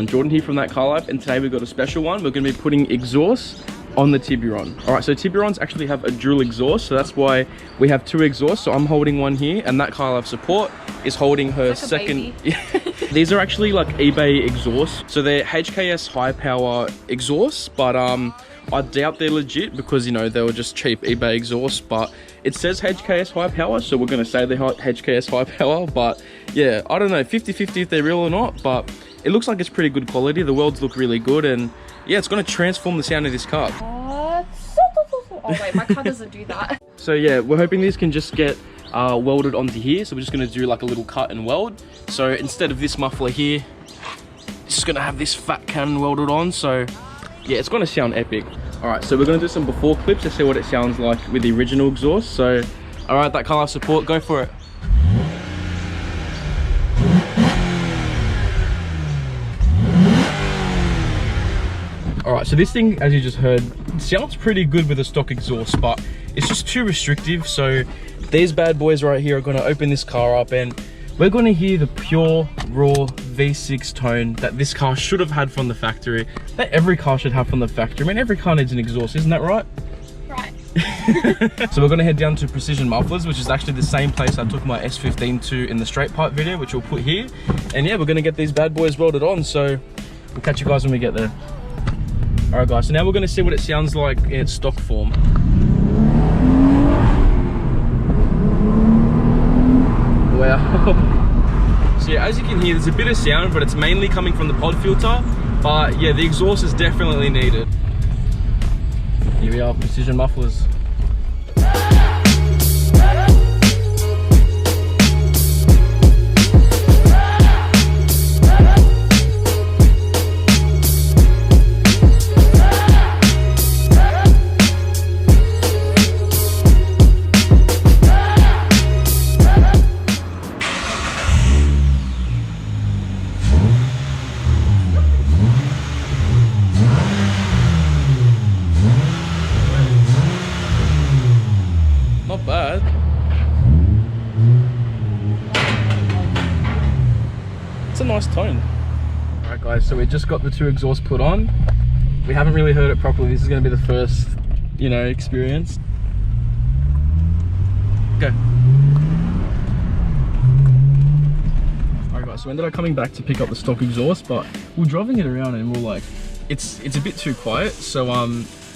everyone, Jordan here from ThatCarLife, and today we've got a special one. We're going to be putting exhaust on the Tiburon. Alright, so Tiburons actually have a dual exhaust, so that's why we have two exhausts. So I'm holding one here, and ThatCarLife support is holding her like second. These are actually like eBay exhausts, so they're HKS high power exhausts, but I doubt they're legit because, you know, they were just cheap eBay exhausts, but it says HKS high power, so we're going to say they're HKS high power. But yeah, I don't know, 50-50 if they're real or not, but it looks like it's pretty good quality. The welds look really good, and yeah, it's going to transform the sound of this car. Oh wait, my car doesn't do that. So yeah, we're hoping these can just get welded onto here. So we're just going to do like a little cut and weld. So instead of this muffler here, it's just going to have this fat cannon welded on. So yeah, it's going to sound epic. All right, so we're going to do some before clips to see what it sounds like with the original exhaust. So all right, ThatCarLife support, go for it. All right, so this thing, as you just heard, sounds pretty good with a stock exhaust, but it's just too restrictive. So these bad boys right here are going to open this car up, and we're going to hear the pure, raw V6 tone that this car should have had from the factory, that every car should have from the factory. I mean, every car needs an exhaust, isn't that right? Right. So we're going to head down to Precision Mufflers, which is actually the same place I took my S15 to in the straight pipe video, which we'll put here. And yeah, we're going to get these bad boys welded on, so we'll catch you guys when we get there. All right guys, so now we're going to see what it sounds like in its stock form. Wow. So yeah, as you can hear, there's a bit of sound, but it's mainly coming from the pod filter. But yeah, the exhaust is definitely needed. Here we are, Precision Mufflers. Not bad. It's a nice tone. Alright guys, so we just got the two exhausts put on. We haven't really heard it properly. This is going to be the first, you know, experience. Go. Alright guys, so we ended up coming back to pick up the stock exhaust, but we're driving it around and we're like, it's a bit too quiet. So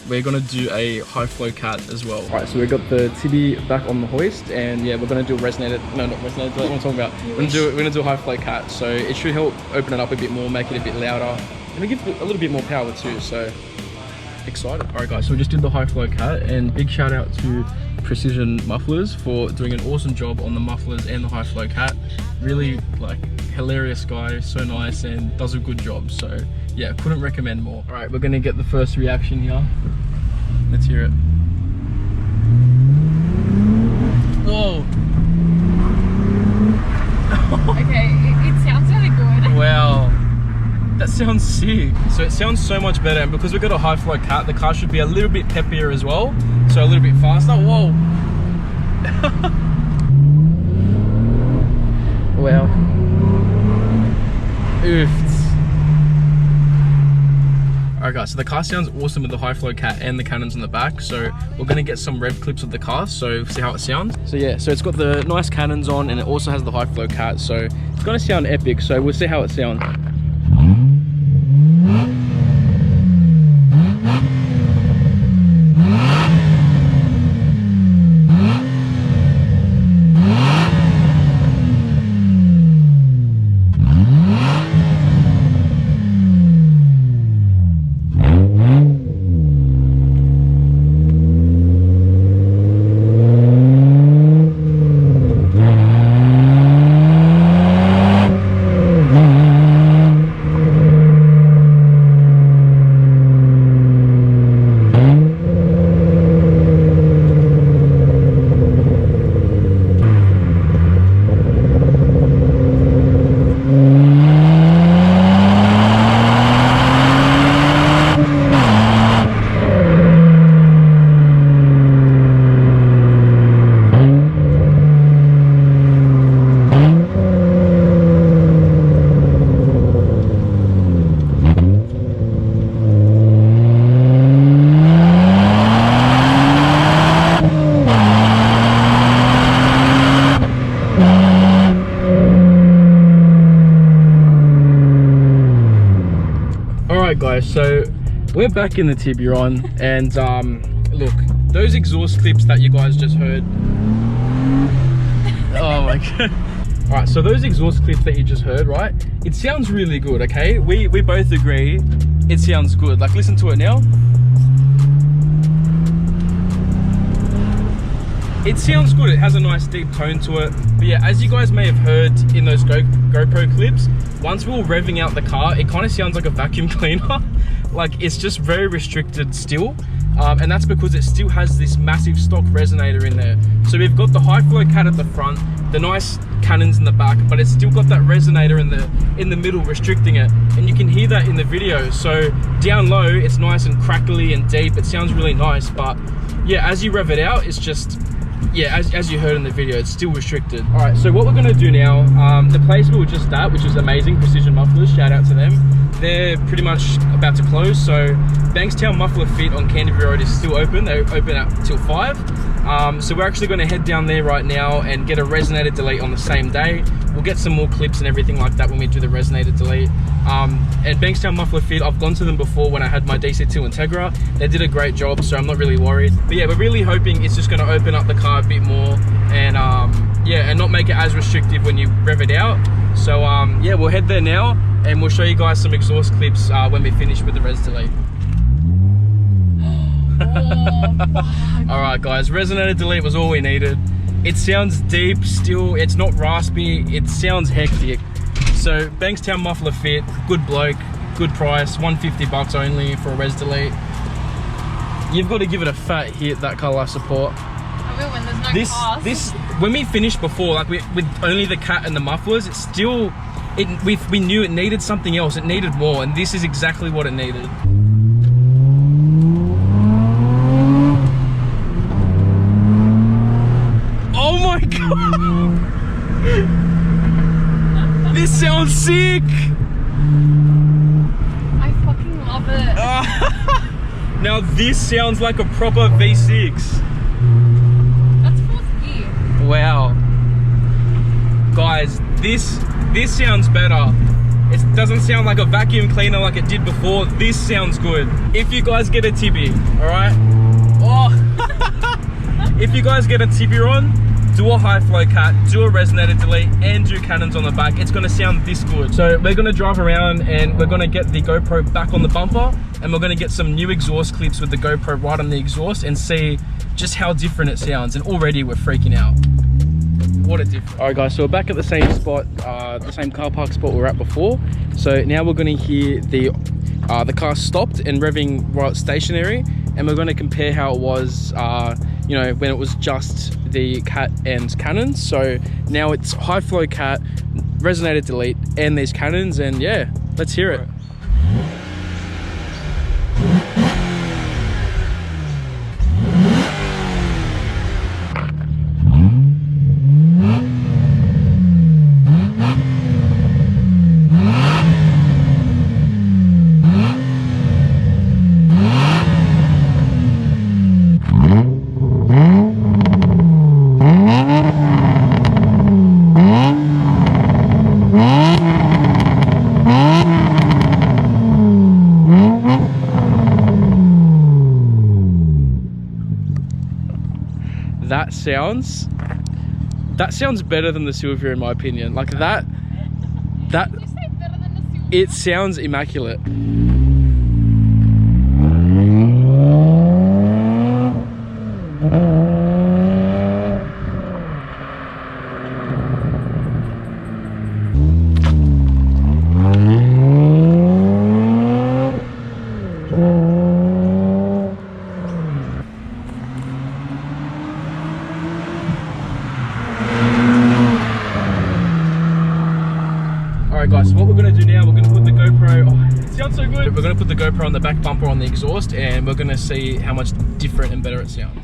we're gonna do a high flow cat as well. All right, so we've got the Tibi back on the hoist, and yeah, we're gonna do a resonated, no, not resonated, that's what I'm talking about. We're gonna do a high flow cat, so it should help open it up a bit more, make it a bit louder, and it gives it a little bit more power too, so excited. All right guys, so we just did the high flow cat, and big shout out to Precision Mufflers for doing an awesome job on the mufflers and the high flow cat. Really like hilarious guy, so nice, and does a good job. So yeah, couldn't recommend more. All right, we're gonna get the first reaction here. Let's hear it. Whoa. Okay, it sounds really good. Wow. That sounds sick. So it sounds so much better, and because we've got a high flow cat, the car should be a little bit peppier as well. So a little bit faster. Whoa. Wow. Oofed. Alright guys, so the car sounds awesome with the high flow cat and the cannons on the back. So we're going to get some rev clips of the car, so see how it sounds. So yeah, so it's got the nice cannons on, and it also has the high flow cat, so it's going to sound epic. So we'll see how it sounds. so we're back in the Tiburon, and look, those exhaust clips that you guys just heard. Oh my god. Alright, so those exhaust clips that you just heard, right? It sounds really good, okay? We both agree it sounds good. Like, listen to it now. It sounds good. It has a nice deep tone to it. But yeah, as you guys may have heard in those GoPro clips, once we were revving out the car, it kind of sounds like a vacuum cleaner. Like, it's just very restricted still. And that's because it still has this massive stock resonator in there. So we've got the high flow cat at the front, the nice cannons in the back, but it's still got that resonator in the middle restricting it. And you can hear that in the video. So down low, it's nice and crackly and deep. It sounds really nice, but yeah, as you rev it out, it's just, yeah, as you heard in the video, it's still restricted. All right, so what we're gonna do now, the place we were just at, which was amazing, Precision Mufflers, shout out to them. They're pretty much about to close, so Bankstown Muffler Fit on Canterbury Road is still open. They open up till 5. So we're actually gonna head down there right now and get a resonator delete on the same day. We'll get some more clips and everything like that when we do the resonator delete. And Bankstown Muffler Fit, I've gone to them before when I had my DC2 Integra. They did a great job, so I'm not really worried. But yeah, we're really hoping it's just gonna open up the car a bit more and yeah, and not make it as restrictive when you rev it out. So yeah, we'll head there now and we'll show you guys some exhaust clips when we finish with the res delete. All right guys, resonator delete was all we needed. It sounds deep still, it's not raspy, it sounds hectic. So Bankstown Muffler Fit, good bloke, good price, $150 only for a res delete. You've got to give it a fat hit, ThatCarLife support. I will when there's no this when we finished before, like with only the cat and the mufflers, it's still, we knew it needed something else, it needed more, and this is exactly what it needed. Oh my god! This sounds sick! I fucking love it. Now this sounds like a proper V6. That's fourth gear. Wow. Guys, this sounds better. It doesn't sound like a vacuum cleaner like it did before. This sounds good. If you guys get a Tibi, alright? Oh. If you guys get a Tiburon, do a high flow cat, do a resonator delete, and do cannons on the back, it's gonna sound this good. So we're gonna drive around and we're gonna get the GoPro back on the bumper, and we're gonna get some new exhaust clips with the GoPro right on the exhaust and see just how different it sounds. And already we're freaking out. What a difference. All right guys, so we're back at the same spot, the same car park spot we were at before. So now we're gonna hear the car stopped and revving right stationary, and we're gonna compare how it was you know, when it was just the cat and cannons. So now it's high flow cat, resonator delete, and these cannons, and yeah, let's hear it. That sounds better than the Silvia in my opinion. Like that Did you say better than the Silvia? it sounds immaculate. Alright guys, so what we're going to do now, we're going to put the GoPro, oh, it sounds so good. We're going to put the GoPro on the back bumper on the exhaust, and we're going to see how much different and better it sounds.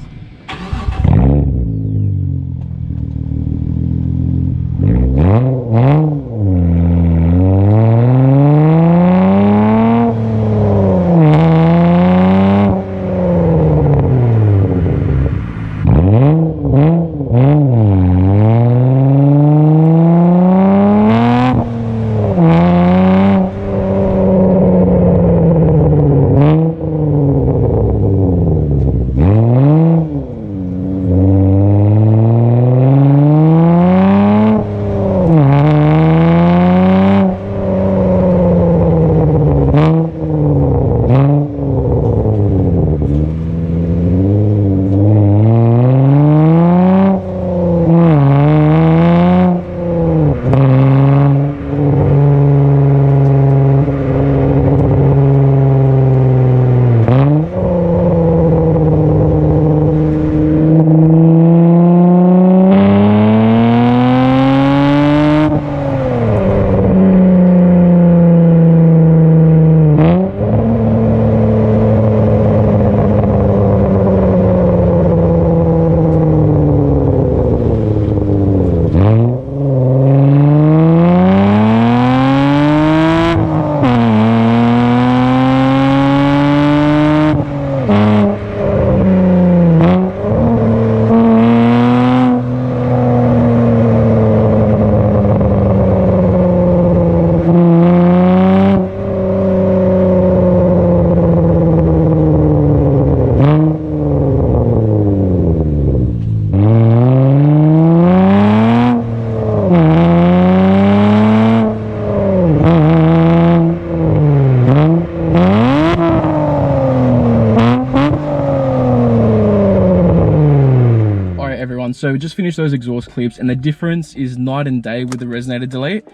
So we just finished those exhaust clips, and the difference is night and day with the resonator delete.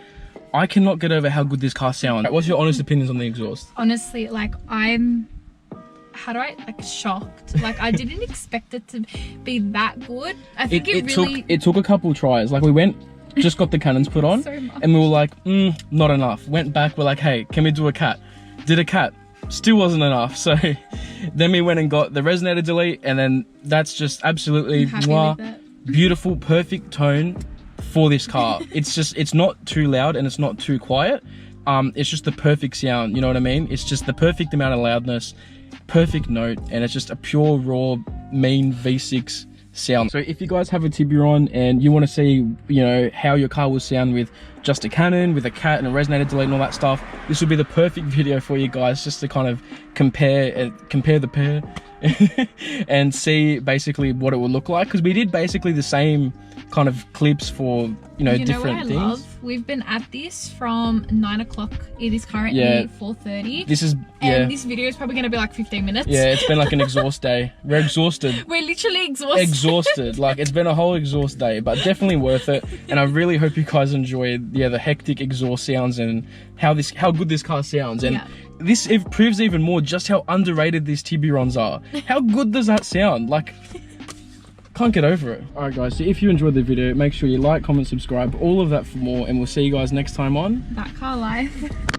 I cannot get over how good this car sounds. What's your honest opinions on the exhaust? Honestly, like shocked. Like I didn't expect it to be that good. I think it took a couple tries. Like we went, just got the cannons put on, and we were like, not enough. Went back, we're like, hey, can we do a cat? Did a cat, still wasn't enough. So then we went and got the resonator delete, and then that's just absolutely beautiful, perfect tone for this car. It's not too loud and it's not too quiet. It's just the perfect sound, you know what I mean? It's just the perfect amount of loudness, perfect note, and it's just a pure raw mean V6 sound. So if you guys have a Tiburon and you want to see, you know, how your car will sound with just a cannon, with a cat and a resonator delete and all that stuff, this would be the perfect video for you guys, just to kind of compare the pair and see basically what it will look like, because we did basically the same kind of clips for, you know, different things. Love? We've been at this from 9 o'clock. It is currently 4:30. This is and this video is probably going to be like 15 minutes. Yeah, it's been like an exhaust day. We're exhausted. We're literally exhausted. Exhausted. Like it's been a whole exhaust day, but definitely worth it. And I really hope you guys enjoyed the hectic exhaust sounds and how good this car sounds. And it proves even more just how underrated these Tiburons are. How good does that sound? Like, can't get over it. Alright guys, so if you enjoyed the video, make sure you like, comment, subscribe, all of that for more, and we'll see you guys next time on ThatCarLife.